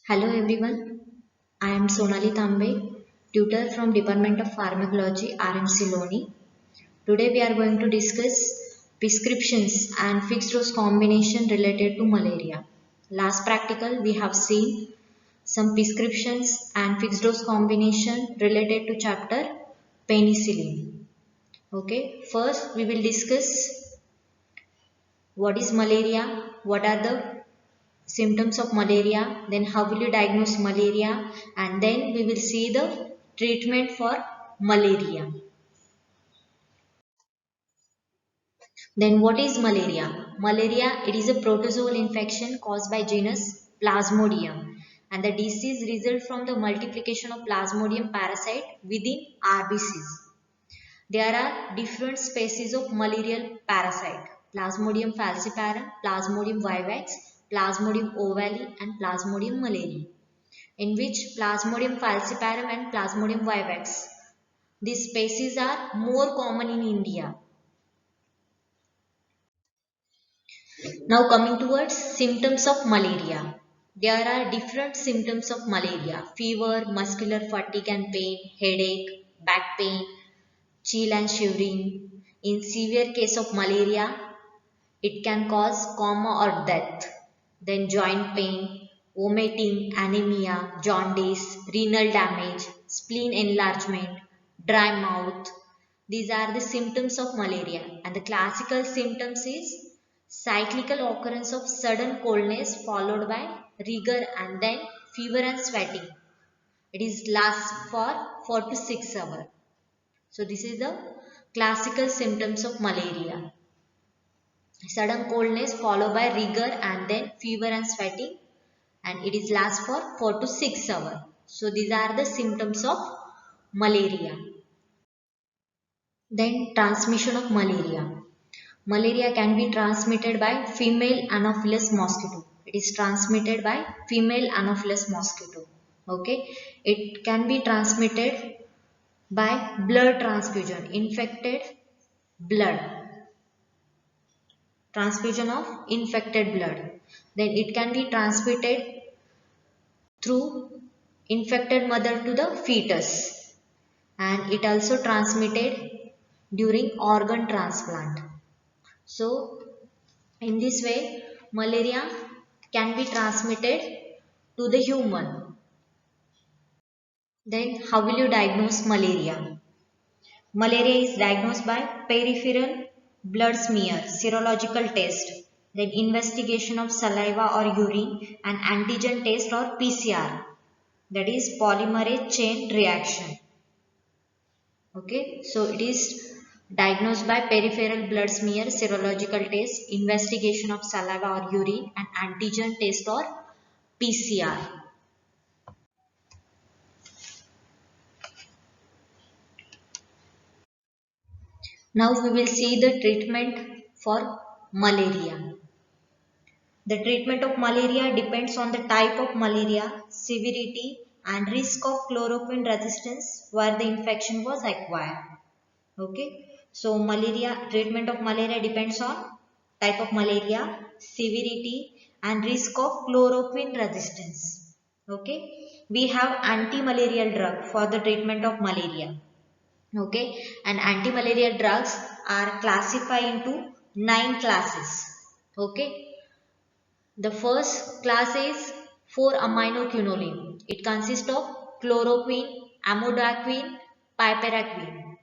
Hello everyone, I am Sonali Tambe, tutor from Department of Pharmacology, RMC Loni. Today we are going to discuss prescriptions and fixed dose combination related to malaria. Last practical we have seen some prescriptions and fixed dose combination related to chapter penicillin. Okay, first we will discuss what is malaria, what are the symptoms of malaria, then how will you diagnose malaria, and then we will see the treatment for malaria. Then what is malaria? Malaria, it is a protozoal infection caused by genus Plasmodium, and the disease results from the multiplication of Plasmodium parasite within RBCs. There are different species of malarial parasite: Plasmodium falciparum, Plasmodium vivax, Plasmodium ovale, and Plasmodium malariae, in which Plasmodium falciparum and Plasmodium vivax, these species are more common in India. Now coming towards symptoms of malaria. There are different symptoms of malaria: fever, muscular fatigue and pain, headache, back pain, chill and shivering. In severe case of malaria, it can cause coma or death. Then joint pain, vomiting, anemia, jaundice, renal damage, spleen enlargement, dry mouth. These are the symptoms of malaria, and the classical symptoms is cyclical occurrence of sudden coldness followed by rigor and then fever and sweating. It is lasts for 4 to 6 hours. So this is the classical symptoms of malaria. Sudden coldness followed by rigor and then fever and sweating, and it is lasts for 4 to 6 hours. So these are the symptoms of malaria. Then transmission of malaria. Malaria can be transmitted by female Anopheles mosquito. It is transmitted by female Anopheles mosquito. Okay. It can be transmitted by blood transfusion, infected blood, transfusion of infected blood. Then it can be transmitted through infected mother to the fetus, and it also transmitted during organ transplant. So in this way malaria can be transmitted to the human. Then how will you diagnose malaria? Malaria is diagnosed by peripheral blood smear, serological test, then investigation of saliva or urine, and antigen test or PCR, that is polymerase chain reaction. Okay, so it is diagnosed by peripheral blood smear, serological test, investigation of saliva or urine, and antigen test or PCR. Now we will see the treatment for malaria. The treatment of malaria depends on the type of malaria, severity, and risk of chloroquine resistance where the infection was acquired. Okay, so treatment of malaria depends on type of malaria, severity, and risk of chloroquine resistance. Okay, we have anti-malarial drug for the treatment of malaria. Okay, and anti-malarial drugs are classified into 9 classes. Okay, the first class is 4-aminoquinoline. It consists of chloroquine, amidoquine, piperaquine.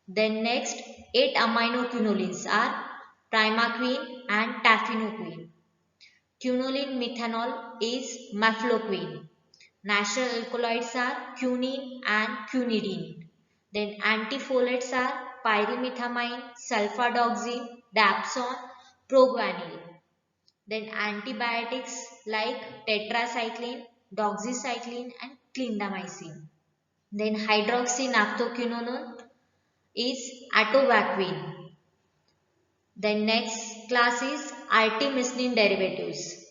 Then next 8 aminoquinolines are primaquine and tafenoquine. Quinoline methanol is mefloquine. Natural alkaloids are quinine and quinidine. Then antifolates are pyrimethamine, sulfadoxine, dapsone, proguanil. Then antibiotics like tetracycline, doxycycline and clindamycin. Then hydroxynaptoquinone is atovaquone. Then next class is artemisinin derivatives.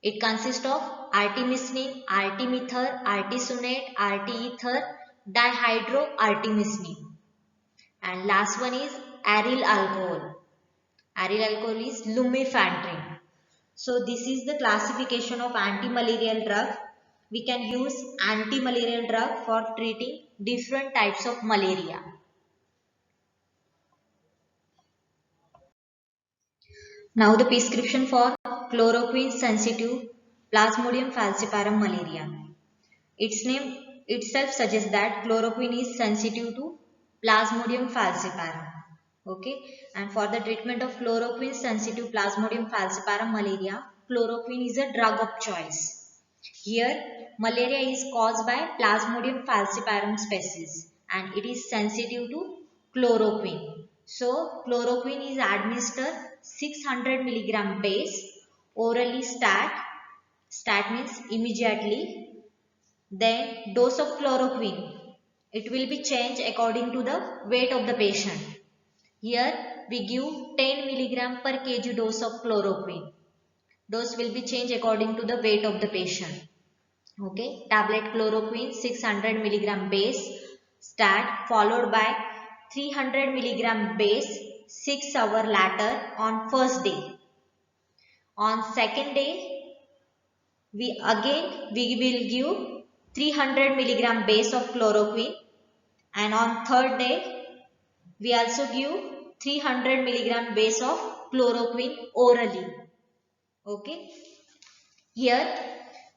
It consists of artemisinin, artemether, artesunate, arteether, dihydroartemisinin. And last one is aryl alcohol. Aryl alcohol is lumefantrine. So this is the classification of anti-malarial drug we can use anti-malarial drug for treating different types of malaria. Now the prescription for chloroquine sensitive Plasmodium falciparum malaria. Its name itself suggests that chloroquine is sensitive to Plasmodium falciparum. Okay, and for the treatment of chloroquine sensitive Plasmodium falciparum malaria, chloroquine is a drug of choice. Here, malaria is caused by Plasmodium falciparum species and it is sensitive to chloroquine. So, chloroquine is administered 600 milligram base orally stat means immediately. Then dose of chloroquine, it will be changed according to the weight of the patient. Here we give 10 milligram per kg dose of chloroquine. Dose will be changed according to the weight of the patient. Okay, tablet chloroquine 600 milligram base stat followed by 300 milligram base 6 hours later on first day. On second day, we will give 300 milligram base of chloroquine, and on third day we also give 300 milligram base of chloroquine orally. Okay, here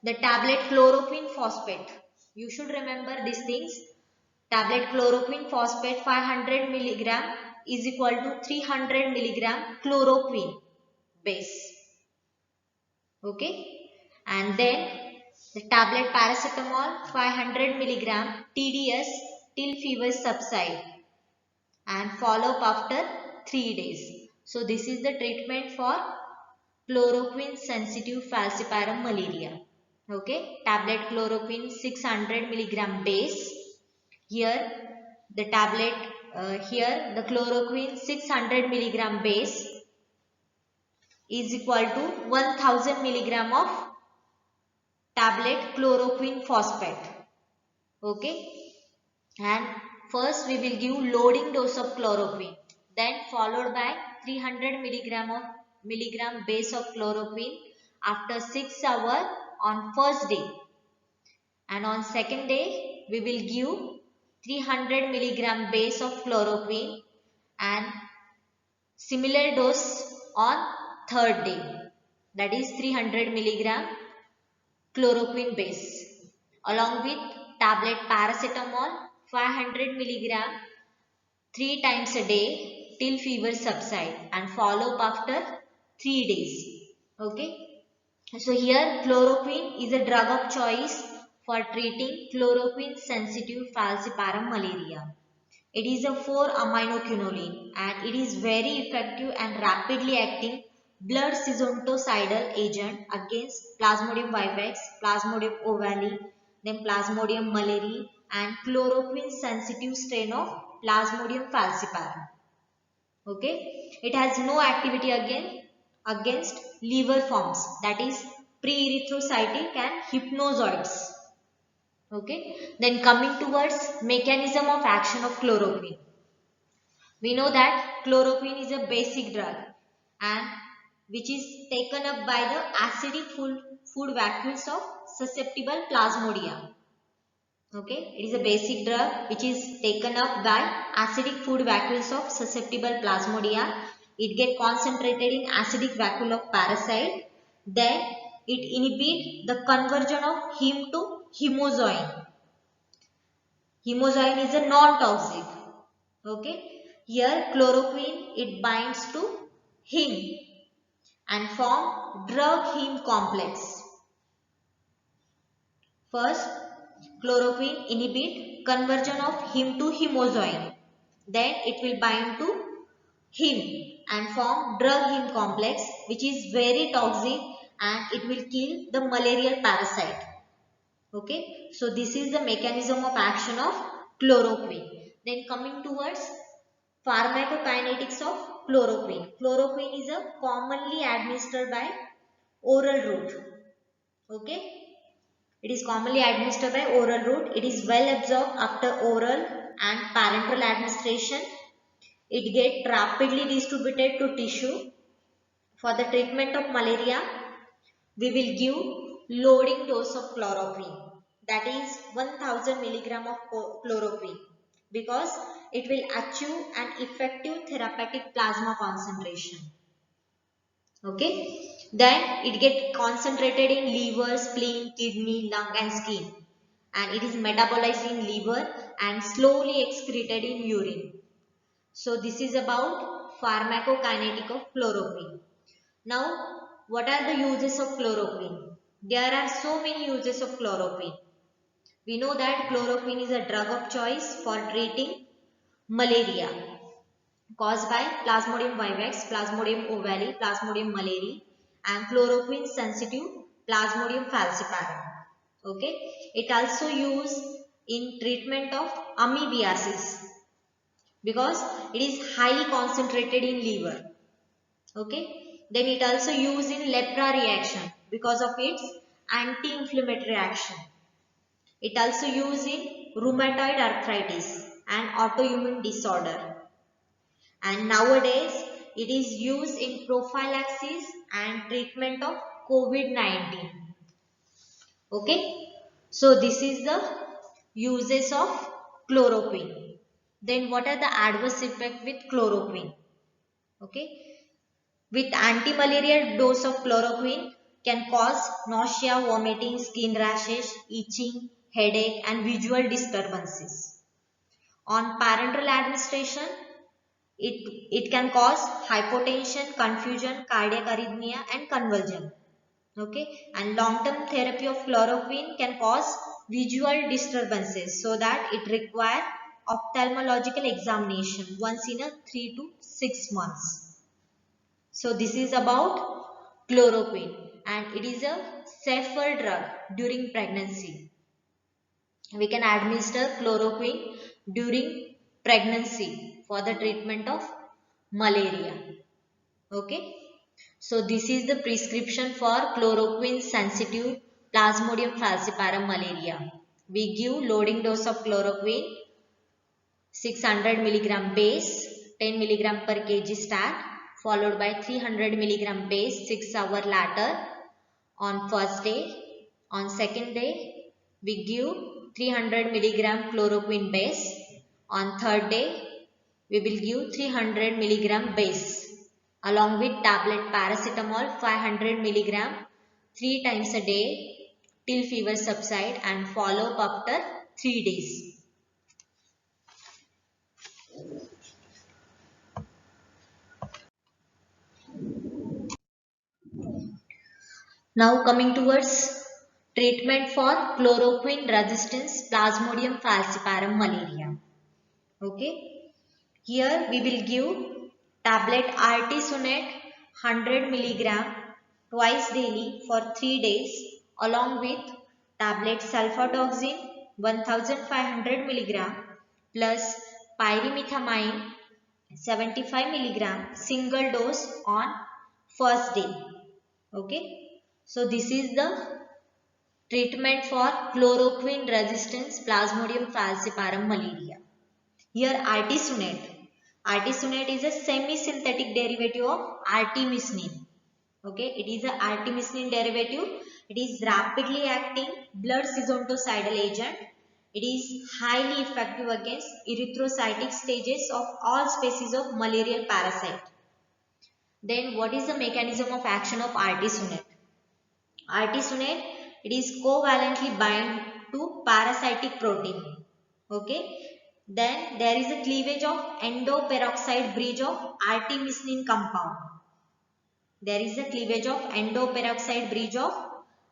the tablet chloroquine phosphate, you should remember these things. Tablet chloroquine phosphate 500 milligram is equal to 300 milligram chloroquine base. Okay, and then the tablet paracetamol 500 milligram TDS till fever subside and follow up after 3 days. So this is the treatment for chloroquine sensitive falciparum malaria. Okay, tablet chloroquine 600 milligram base. Here the tablet here the chloroquine 600 milligram base is equal to 1000 milligram of tablet chloroquine phosphate. Okay, and first we will give loading dose of chloroquine, then followed by 300 milligram base of chloroquine after 6 hours on first day, and on second day we will give 300 milligram base of chloroquine and similar dose on third day, that is 300 milligram chloroquine base along with tablet paracetamol 500 milligram 3 times a day till fever subside and follow up after 3 days. Okay. So here chloroquine is a drug of choice for treating chloroquine sensitive falciparum malaria. It is a 4-aminoquinoline and it is very effective and rapidly acting blood sesontocidal agent against Plasmodium vivax, Plasmodium ovale, then Plasmodium malariae and chloroquine sensitive strain of Plasmodium falciparum. Okay, it has no activity against liver forms, that is pre-erythrocytic and hypnozoites. Okay, then coming towards mechanism of action of chloroquine. We know that chloroquine is a basic drug and which is taken up by the acidic food vacuoles of susceptible plasmodia. Okay, it is a basic drug which is taken up by acidic food vacuoles of susceptible plasmodia. It gets concentrated in acidic vacuole of parasite. Then it inhibits the conversion of heme to hemozoin. Hemozoin is a non-toxic. Okay, here chloroquine it binds to heme and form drug heme complex. First, chloroquine inhibit conversion of heme to hemozoin. Then it will bind to heme and form drug heme complex which is very toxic and it will kill the malarial parasite. Okay, so this is the mechanism of action of chloroquine. Then coming towards pharmacokinetics of chloroquine. Chloroquine is a commonly administered by oral route. Okay, it is commonly administered by oral route. It is well absorbed after oral and parenteral administration. It gets rapidly distributed to tissue. For the treatment of malaria, we will give loading dose of chloroquine. that is 1000 milligram of chloroquine, because it will achieve an effective therapeutic plasma concentration. Okay, then it get concentrated in liver, spleen, kidney, lung and skin, and it is metabolized in liver and slowly excreted in urine. So this is about pharmacokinetic of chloroquine. Now, what are the uses of chloroquine? There are so many uses of chloroquine. We know that chloroquine is a drug of choice for treating malaria caused by Plasmodium vivax, Plasmodium ovale, Plasmodium malaria, and chloroquine sensitive Plasmodium falciparum. Okay, it also used in treatment of amoebiasis because it is highly concentrated in liver. Okay, then it also used in lepra reaction because of its anti-inflammatory action. It also used in rheumatoid arthritis and autoimmune disorder. And nowadays it is used in prophylaxis and treatment of COVID-19. Okay, so this is the uses of chloroquine. Then what are the adverse effects with chloroquine? Okay, with anti-malarial dose of chloroquine can cause nausea, vomiting, skin rashes, itching, headache and visual disturbances. On parenteral administration, it can cause hypotension, confusion, cardiac arrhythmia and convulsion. Okay, and long-term therapy of chloroquine can cause visual disturbances, so that it requires ophthalmological examination once in a 3 to 6 months. So this is about chloroquine, and it is a safer drug during pregnancy. We can administer chloroquine during pregnancy for the treatment of malaria. Okay, so this is the prescription for chloroquine sensitive Plasmodium falciparum malaria. We give loading dose of chloroquine 600 milligram base, 10 milligram per kg start, followed by 300 milligram base 6 hours later on first day. On second day, we give 300 milligram chloroquine base. On third day, we will give 300 milligram base along with tablet paracetamol 500 milligram 3 times a day till fever subside, and follow up after 3 days. Now coming towards treatment for chloroquine resistance Plasmodium falciparum malaria. Okay, here we will give tablet artesunate 100 milligram twice daily for 3 days along with tablet sulfadoxine 1500 milligram plus pyrimethamine 75 milligram single dose on first day. Okay, so this is the treatment for chloroquine resistance Plasmodium falciparum malaria. Here artesunate. Artesunate is a semi-synthetic derivative of artemisinin. Okay, it is a artemisinin derivative. It is rapidly acting blood sesontocidal agent. It is highly effective against erythrocytic stages of all species of malarial parasite. Then what is the mechanism of action of artesunate? Artesunate, it is covalently bind to parasitic protein. Okay. Then there is a cleavage of endoperoxide bridge of artemisinin compound. There is a cleavage of endoperoxide bridge of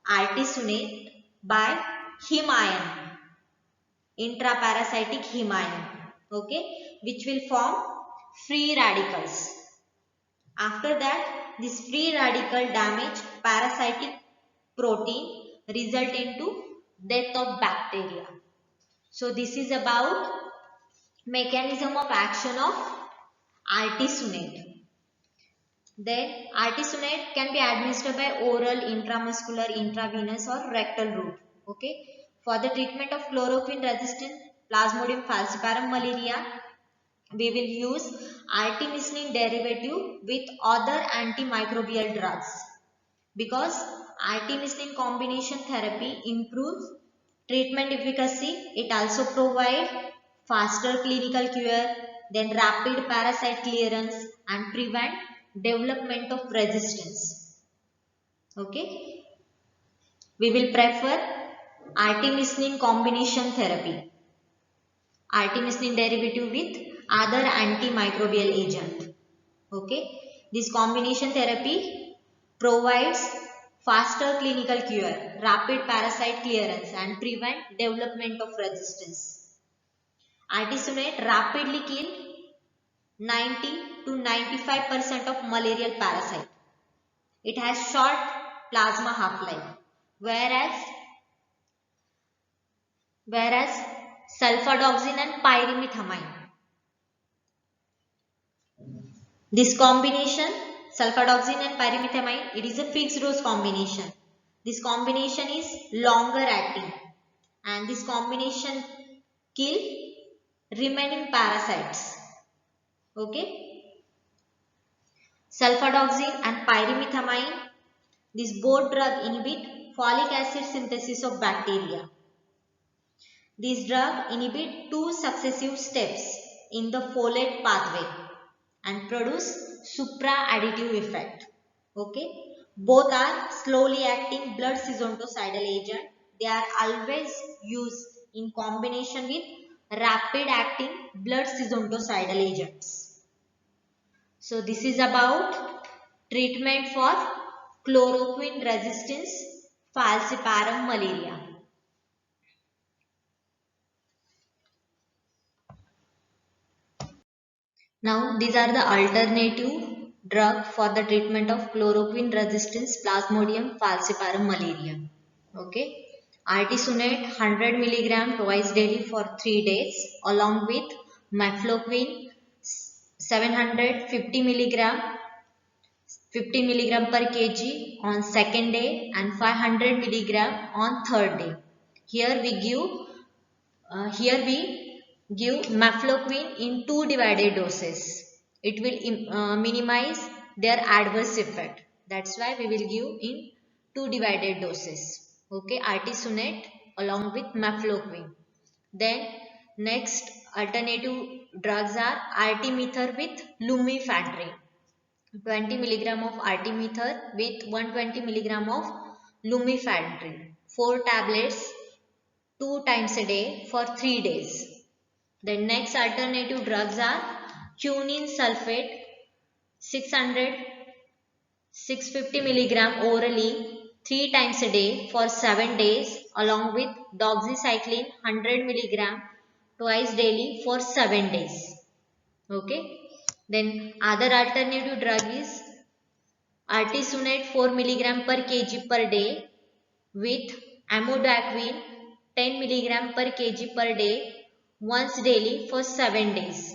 artesunate by heme ion, intraparasitic heme ion. Okay, which will form free radicals. After that, this free radical damage parasitic protein result into death of bacteria. So this is about mechanism of action of artesunate. Then artesunate can be administered by oral, intramuscular, intravenous or rectal route. Okay. For the treatment of chloroquine resistant Plasmodium falciparum malaria, we will use artemisinin derivative with other antimicrobial drugs, because artemisinin combination therapy improves Treatment efficacy, it also provide faster clinical cure, then rapid parasite clearance and prevent development of resistance. Okay, we will prefer artemisinin combination therapy, artemisinin derivative with other antimicrobial agent. Okay, this combination therapy provides faster clinical cure, rapid parasite clearance and prevent development of resistance. Artesunate rapidly kill 90 to 95% of malarial parasite. It has short plasma half-life, whereas sulfadoxine and pyrimethamine, this combination, sulfadoxine and pyrimethamine, it is a fixed dose combination. This combination is longer acting and this combination kill remaining parasites. Okay, sulfadoxine and pyrimethamine, these both drug inhibit folic acid synthesis of bacteria. These drugs inhibit two successive steps in the folate pathway and produce supra-additive effect. Okay, both are slowly acting blood sesontocidal agent. They are always used in combination with rapid acting blood sesontocidal agents. So this is about treatment for chloroquine resistance falciparum malaria. Now these are the alternative drug for the treatment of chloroquine resistance Plasmodium falciparum malaria. Okay, artesunate 100 milligram twice daily for 3 days along with mefloquine 750 milligram 50 milligram per kg on second day and 500 milligram on third day. Here we give mefloquine in 2 divided doses. It will minimize their adverse effect. That's why we will give in 2 divided doses. Okay, artesunate along with mefloquine. Then next alternative drugs are artemether with lumefantrine. 20 milligram of artemether with 120 milligram of lumefantrine. 4 tablets 2 times a day for 3 days. The next alternative drugs are quinine sulfate 600 650 milligram orally 3 times a day for 7 days along with doxycycline 100 milligram twice daily for 7 days. Okay. Then other alternative drug is artesunate 4 milligram per kg per day with amidoquine 10 milligram per kg per day once daily for 7 days.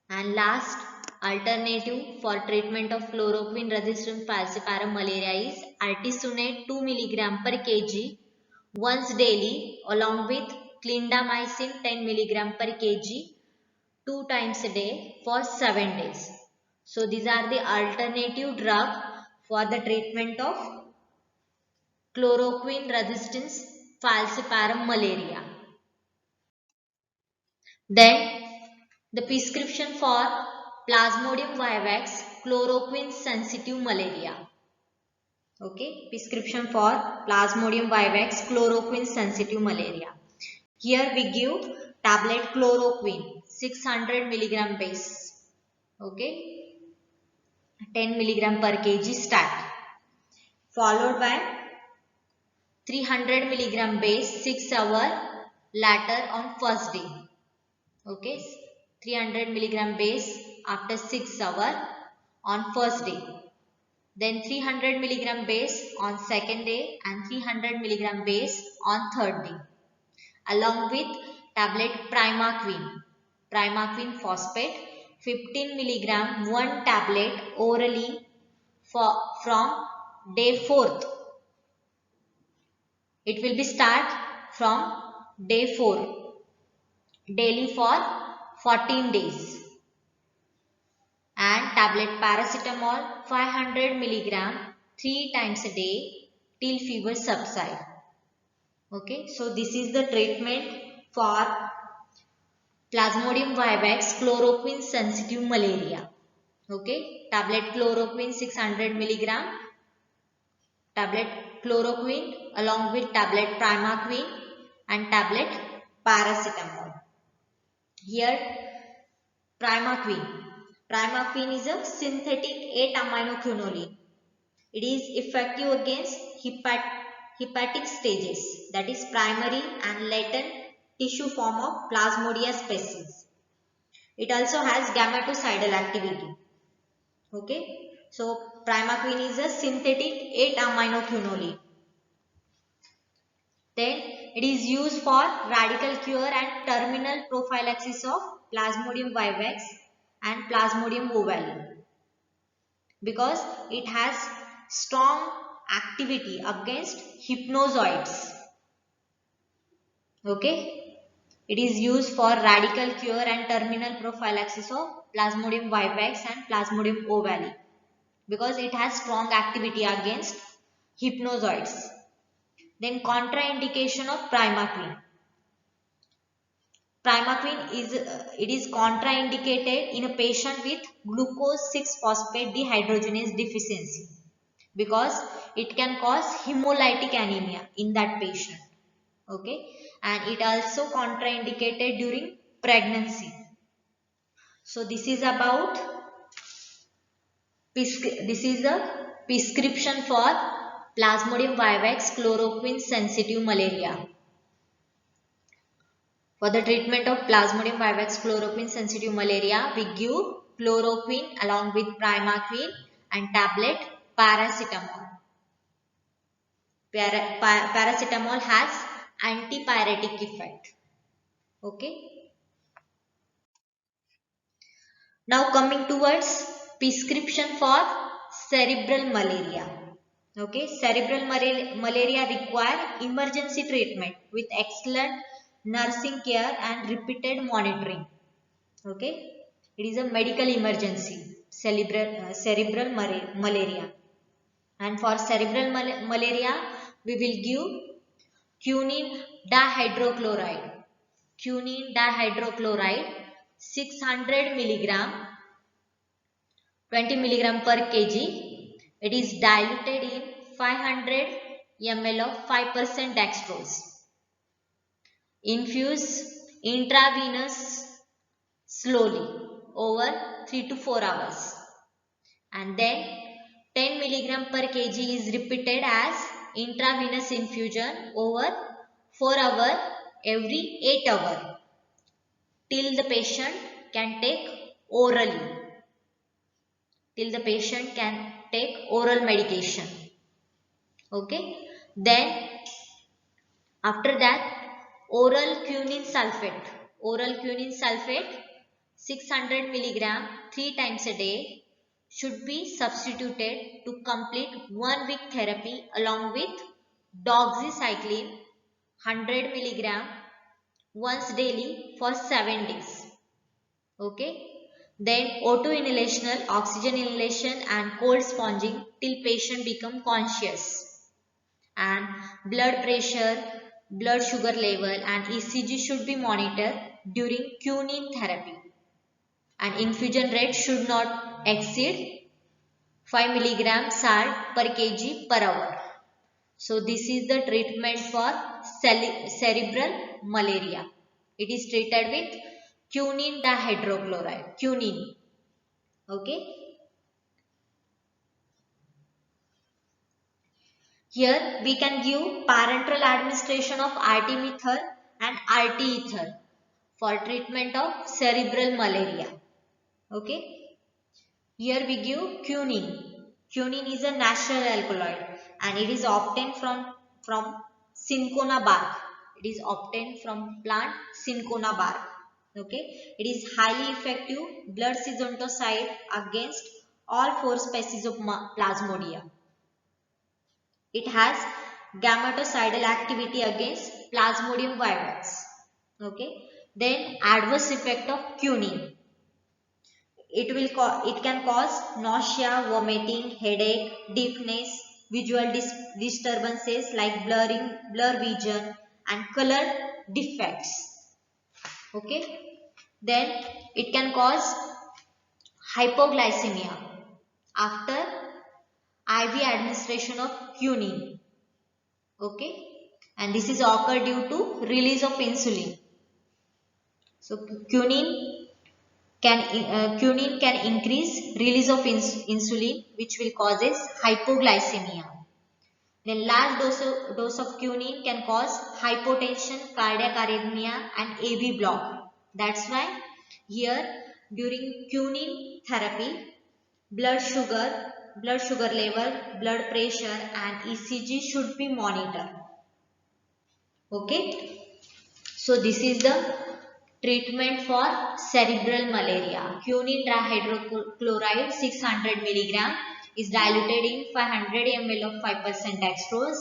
And last alternative for treatment of chloroquine resistant falciparum malaria is artesunate 2 milligram per kg once daily along with clindamycin 10 milligram per kg 2 times a day for 7 days. So these are the alternative drug for the treatment of chloroquine resistance falciparum malaria. Then the prescription for Plasmodium vivax chloroquine sensitive malaria. Okay, prescription for Plasmodium vivax chloroquine sensitive malaria. Here we give tablet chloroquine 600 milligram base. Okay, 10 milligram per kg start, followed by 300 milligram base 6 hour later on first day. Okay, 300 milligram base after 6 hour on first day. Then 300 milligram base on second day and 300 milligram base on third day. Along with tablet primaquine phosphate 15 milligram 1 tablet orally from day 4th. It will be start from day 4 daily for 14 days. And tablet paracetamol 500 milligram 3 times a day till fever subside. Okay, so this is the treatment for Plasmodium vivax chloroquine sensitive malaria. Okay, tablet chloroquine 600 milligram, tablet chloroquine along with tablet primaquine and tablet paracetamol. Here primaquine. Primaquine is a synthetic 8-aminoquinoline. It is effective against hepatic stages, that is primary and latent tissue form of Plasmodia species. It also has gametocidal activity. Okay, so primaquine is a synthetic 8-aminoquinoline. Then it is used for radical cure and terminal prophylaxis of Plasmodium vivax and Plasmodium ovale because it has strong activity against hypnozoites. Okay, it is used for radical cure and terminal prophylaxis of Plasmodium vivax and Plasmodium ovale because it has strong activity against hypnozoites. Then contraindication of primaquine. Primaquine is contraindicated in a patient with glucose 6-phosphate dehydrogenase deficiency because it can cause hemolytic anemia in that patient. Okay, and it also contraindicated during pregnancy. So this is about this is the prescription for Plasmodium vivax chloroquine sensitive malaria. For the treatment of Plasmodium vivax chloroquine sensitive malaria, we give chloroquine along with primaquine and tablet paracetamol. Paracetamol has antipyretic effect. Okay. Now coming towards prescription for cerebral malaria. Okay, cerebral malaria require emergency treatment with excellent nursing care and repeated monitoring. Okay, it is a medical emergency, cerebral malaria. And for cerebral malaria, we will give quinine dihydrochloride. Quinine dihydrochloride 600 milligram, 20 milligram per kg. It is diluted in 500 ml of 5% dextrose. Infuse intravenous slowly over 3 to 4 hours. And then 10 milligram per kg is repeated as intravenous infusion over 4 hours every 8 hours till the patient can take orally. Till the patient can take oral medication. Okay. Then after that oral quinine sulfate. Oral quinine sulfate 600 milligram 3 times a day should be substituted to complete 1 week therapy along with doxycycline 100 milligram once daily for 7 days. Okay. Then O2 inhalation, oxygen inhalation and cold sponging till patient become conscious. And blood pressure, blood sugar level and ECG should be monitored during quinine therapy. And infusion rate should not exceed 5 milligram salt per kg per hour. So this is the treatment for cerebral malaria. It is treated with quinine dihydrochloride. Quinine. Okay. Here we can give parenteral administration of artemether and arteether for treatment of cerebral malaria. Okay. Here we give quinine. Quinine is a natural alkaloid and it is obtained from cinchona bark. It is obtained from plant cinchona bark. Okay. It is highly effective blood scintocyte against all 4 species of Plasmodia. It has gametocidal activity against Plasmodium vivax. Okay. Then adverse effect of quinine. It can cause nausea, vomiting, headache, deafness, visual disturbances like blur vision and color defects. Okay, then it can cause hypoglycemia after IV administration of quinine. Okay, and this is occur due to release of insulin. So quinine can increase release of insulin, which will causes hypoglycemia. Then large dose of quinine can cause hypotension, cardiac arrhythmia and AV block. That's why here during quinine therapy, blood sugar level, blood pressure and ECG should be monitored. Okay. So this is the treatment for cerebral malaria. Quinine dihydrochloride 600 mg is diluted in 500 ml of 5% dextrose,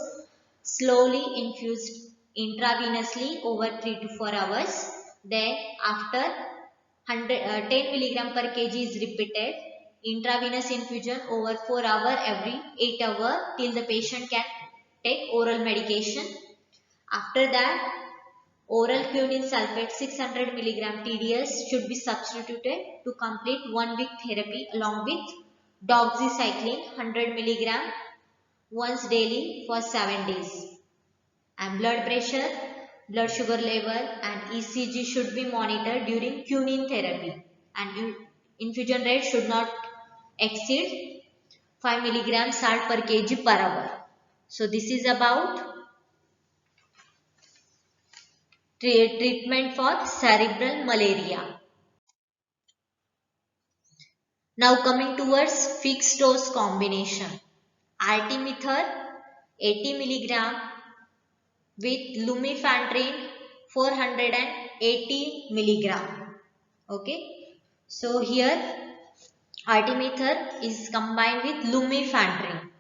slowly infused intravenously over 3 to 4 hours. Then after 10 mg per kg is repeated, intravenous infusion over 4 hours every 8 hours till the patient can take oral medication. After that, oral quinine sulfate 600 mg TDS should be substituted to complete 1 week therapy along with doxycycline 100 mg once daily for 7 days. And blood pressure, blood sugar level and ECG should be monitored during quinine therapy. And infusion rate should not exceed 5 mg salt per kg per hour. So this is about treatment for cerebral malaria. Now coming towards fixed dose combination. Artemether 80 mg with lumefantrine 480 mg. Okay. So here artemether is combined with lumefantrine.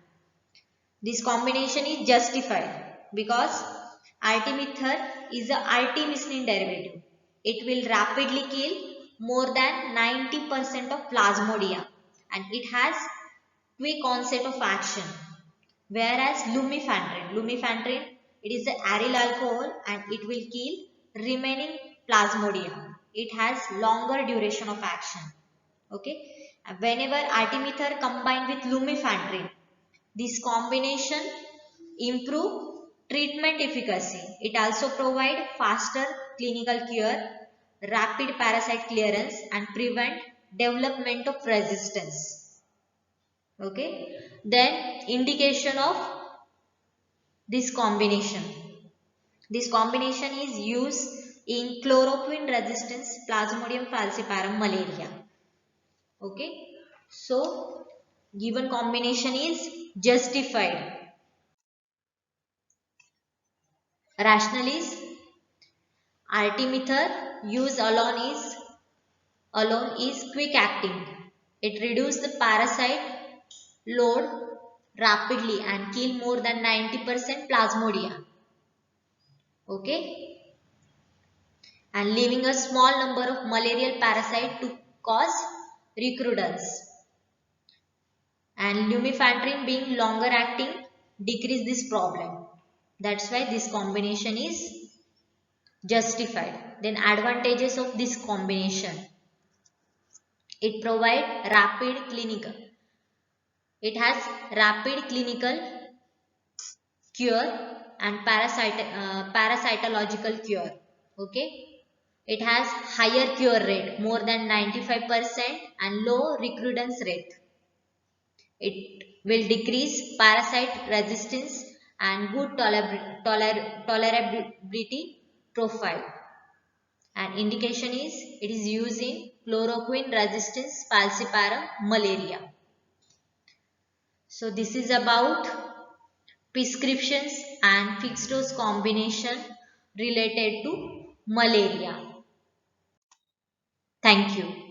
This combination is justified because artemether is a artemisinin derivative. It will rapidly kill more than 90% of plasmodium and it has quick onset of action. Whereas lumefantrine, it is an aryl alcohol and it will kill remaining plasmodium. It has longer duration of action. Okay. Whenever artemether combined with lumefantrine, this combination improve treatment efficacy. It also provide faster clinical cure, rapid parasite clearance and prevent development of resistance. Okay. Then indication of this combination. This combination is used in chloroquine resistance Plasmodium falciparum malaria. Okay. So given combination is justified. Rationale is artemether use alone is quick acting. It reduces the parasite load rapidly and kill more than 90% plasmodium. Okay, and leaving a small number of malarial parasite to cause recrudescence. And lumefantrine being longer acting decrease this problem. That's why this combination is justified. Then advantages of this combination. It provides rapid clinical. It has rapid clinical cure and parasitological cure. Okay. It has higher cure rate, more than 95% and low recurrence rate. It will decrease parasite resistance and good tolerability profile. And indication is it is used in chloroquine resistance falciparum malaria. So this is about prescriptions and fixed dose combination related to malaria. Thank you.